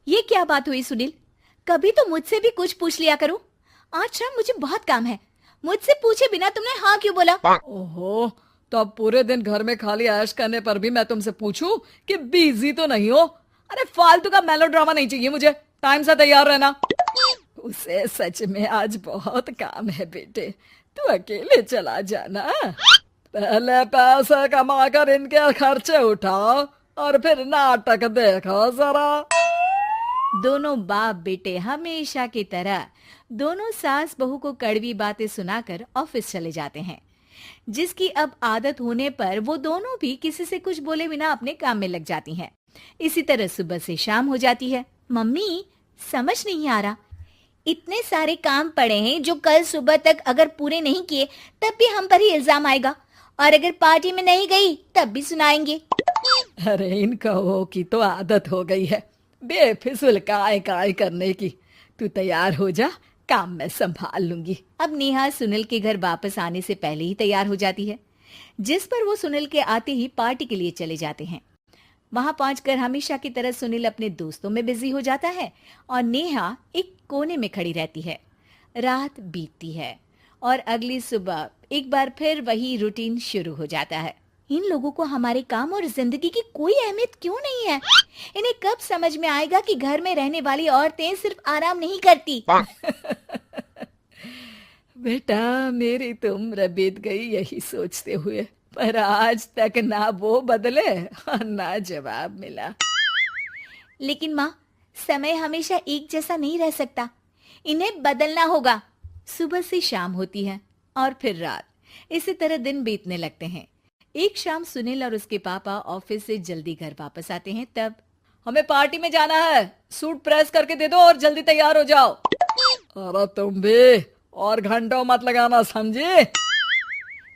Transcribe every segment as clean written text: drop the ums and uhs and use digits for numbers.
ये क्या बात हुई सुनील? कभी तो मुझसे भी कुछ पूछ लिया करो। आज शाम मुझे बहुत काम है। मुझसे पूछे बिना तुमने हाँ क्यों बोला? ओहो, तो अब पूरे दिन घर में खाली ऐश करने पर भी मैं तुमसे पूछूं कि बिजी तो नहीं हो? अरे फालतू का मेलोड्रामा नहीं चाहिए मुझे। टाइम से तैयार रहना। उसे सच में आज बहुत काम है बेटे, तू अकेले चला जाना। पहले पैसे कमा कर इनके खर्चे उठाओ और फिर नाटक देखो जरा। दोनों बाप बेटे हमेशा की तरह दोनों सास बहू को कड़वी बातें सुनाकर ऑफिस चले जाते हैं, जिसकी अब आदत होने पर वो दोनों भी किसी से कुछ बोले बिना अपने काम में लग जाती हैं। इसी तरह सुबह से शाम हो जाती है। मम्मी, समझ नहीं आ रहा, इतने सारे काम पड़े हैं जो कल सुबह तक अगर पूरे नहीं किए तब भी हम पर ही इल्जाम आएगा, और अगर पार्टी में नहीं गई तब भी सुनाएंगे। अरे इन कहो की तो आदत हो गई है बेफिजुल काय काय करने की। तू तैयार हो जा, काम मैं संभाल लूंगी। अब नेहा सुनील के घर वापस आने से पहले ही तैयार हो जाती है, जिस पर वो सुनील के आते ही पार्टी के लिए चले जाते हैं। वहां पहुंचकर हमेशा की तरह सुनील अपने दोस्तों में बिजी हो जाता है और नेहा एक कोने में खड़ी रहती है। रात बीतती है और अगली सुबह एक बार फिर वही रूटीन शुरू हो जाता है। इन लोगों को हमारे काम और जिंदगी की कोई अहमियत क्यों नहीं है? इन्हें कब समझ में आएगा कि घर में रहने वाली औरतें सिर्फ आराम नहीं करती। बेटा, मेरी तो उम्र बीत गई यही सोचते हुए, पर आज तक ना वो बदले और ना जवाब मिला। लेकिन माँ, समय हमेशा एक जैसा नहीं रह सकता, इन्हें बदलना होगा। सुबह से शाम होती है और फिर रात। इसी तरह दिन बीतने लगते हैं। एक शाम सुनील और उसके पापा ऑफिस से जल्दी घर वापस आते हैं। तब हमें पार्टी में जाना है, सूट प्रेस करके दे दो और जल्दी तैयार हो जाओ। अरे तुम भी और घंटों मत लगाना, समझे?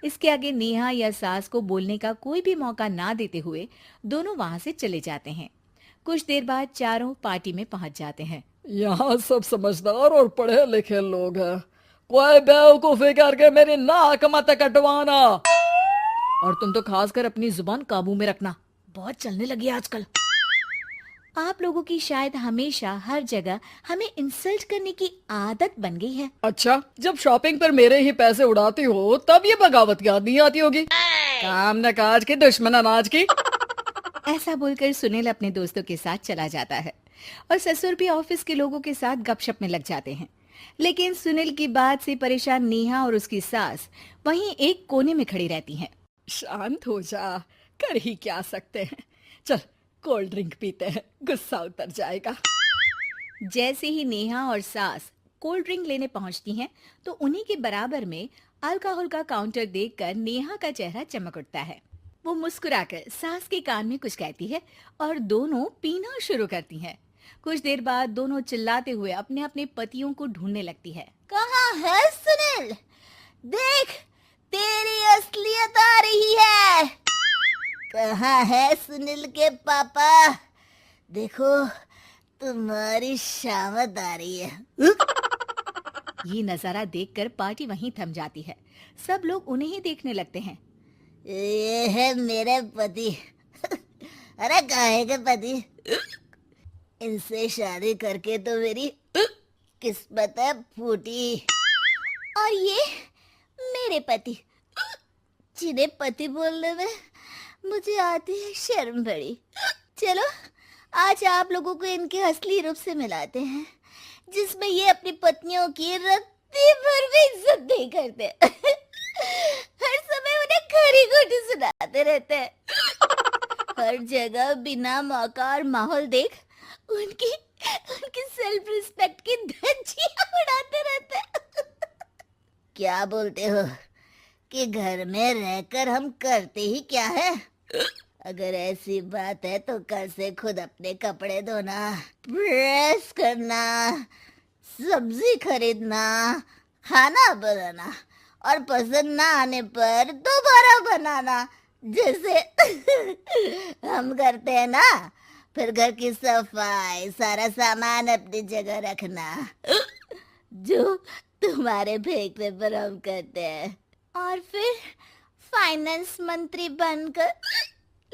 इसके आगे नेहा या सास को बोलने का कोई भी मौका ना देते हुए दोनों वहां से चले जाते हैं। कुछ देर बाद चारों पार्टी में पहुंच जाते हैं। यहाँ सब समझदार और पढ़े लिखे लोग हैं, कोई बेवकूफी करके मेरी नाक मत कटवाना। और तुम तो खासकर अपनी जुबान काबू में रखना, बहुत चलने लगी है आजकल। आप लोगों की शायद हमेशा हर जगह हमें इंसल्ट करने की आदत बन गई है। अच्छा, जब शॉपिंग पर मेरे ही पैसे उड़ाती हो तब ये बगावत याद नहीं आती होगी। काम न काज की, दुश्मन अनाज की। ऐसा बोलकर सुनील अपने दोस्तों के साथ चला जाता है और ससुर भी ऑफिस के लोगों के साथ गपशप में लग जाते हैं। लेकिन सुनील की बात से परेशान नेहा और उसकी सास वहीं एक कोने में खड़ी रहती हैं। शांत हो जा, कर ही क्या सकते हैं। चल कोल्ड ड्रिंक पीते हैं, गुस्सा उतर जाएगा। जैसे ही नेहा और सास कोल्ड ड्रिंक लेने पहुंचती हैं, तो उन्हीं के बराबर में अल्कोहल का काउंटर देखकर नेहा का चेहरा चमक उठता है। वो मुस्कुराकर सास के कान में कुछ कहती है और दोनों पीना शुरू करती हैं। कुछ देर बाद दोनों चिल्लाते हुए अपने अपने पतियों को ढूंढने लगती है। कहाँ है सुनील? देख, तेरी असलियत आ रही है। कहाँ है सुनील के पापा? देखो, तुम्हारी शामत आ रही है। ये नजारा देखकर पार्टी वहीं थम जाती है। सब लोग उन्हें ही देखने लगते हैं। ये है मेरे पति। अरे काहे के पति? इनसे शादी करके तो मेरी किस्मत है फूटी। और ये मेरे पति, जिन्हें पति बोलने में मुझे आती है शर्म बड़ी। चलो आज आप लोगों को इनके असली रूप से मिलाते हैं, जिसमें ये अपनी पत्नियों की रत्ती भर भी इज्जत नहीं करते। हर समय उन्हें खरी खोटी सुनाते रहते हैं। हर जगह बिना मौका और माहौल देख उनकी उनकी सेल्फ रिस्पेक्ट की धज्जियां उड़ाते रहते हैं। क्या बोलते हो कि घर में रहकर हम करते ही क्या है? अगर ऐसी बात है तो कल से खुद अपने कपड़े धोना, प्रेस करना, सब्जी खरीदना, खाना बनाना और पसंद ना आने पर दोबारा बनाना, जैसे हम करते हैं ना। फिर घर की सफाई, सारा सामान अपनी जगह रखना, जो तुम्हारे फेंकने पर हम करते हैं। और फिर फाइनेंस मंत्री बनकर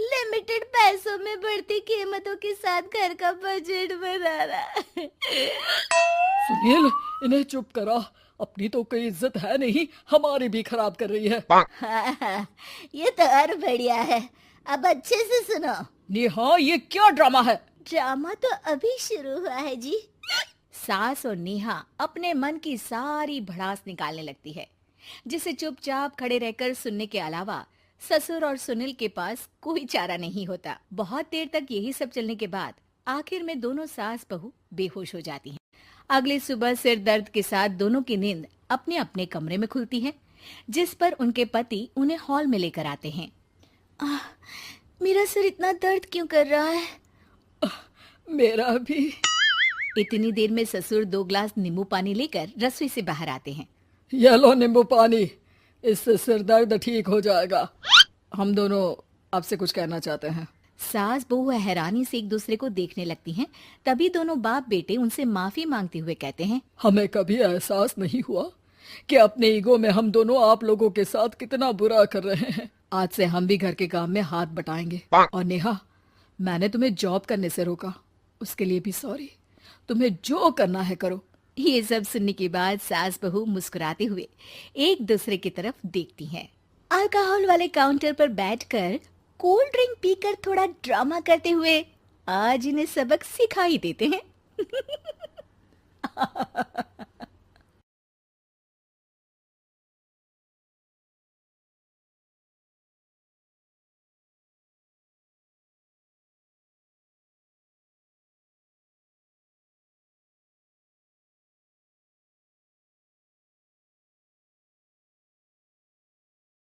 लिमिटेड पैसों में बढ़ती कीमतों के साथ घर का बजट बनाना। सुनील, इन्हें चुप करा। अपनी तो कोई इज्जत है नहीं, हमारी भी खराब कर रही है। हाँ, ये तो और बढ़िया है। अब अच्छे से सुनो। नेहा, ये क्या ड्रामा है? ड्रामा तो अभी शुरू हुआ है जी। सास और नेहा अपने मन की सारी भड़ास निकालने लगती है, जिसे चुपचाप खड़े रहकर सुनने के अलावा ससुर और सुनील के पास कोई चारा नहीं होता। बहुत देर तक यही सब चलने के बाद आखिर में दोनों सास बहू बेहोश हो जाती हैं। अगली सुबह सिर दर्द के साथ दोनों की नींद अपने अपने कमरे में खुलती है, जिस पर उनके पति उन्हें हॉल में लेकर आते हैं। मेरा सिर इतना दर्द क्यों कर रहा है? मेरा भी। इतनी देर में ससुर 2 ग्लास नींबू पानी लेकर रसोई से बाहर आते हैं। ये लो नींबू पानी, इससे सिर दर्द ठीक हो जाएगा। हम दोनों आपसे कुछ कहना चाहते हैं। सास बहू हैरानी से एक दूसरे को देखने लगती हैं। तभी दोनों बाप बेटे उनसे माफी मांगते हुए कहते हैं, हमें कभी एहसास नहीं हुआ कि अपने ईगो में हम दोनों आप लोगों के साथ कितना बुरा कर रहे हैं। आज से हम भी घर के काम में हाथ बटाएंगे। और नेहा, मैंने तुम्हें जॉब करने से रोका, उसके लिए भी सॉरी। तुम्हें जो करना है करो। ये सब सुनने के बाद सास बहू मुस्कुराते हुए एक दूसरे की तरफ देखती हैं। अल्कोहल वाले काउंटर पर बैठकर कोल्ड ड्रिंक पीकर थोड़ा ड्रामा करते हुए आज इन्हें सबक सिखा ही देते हैं।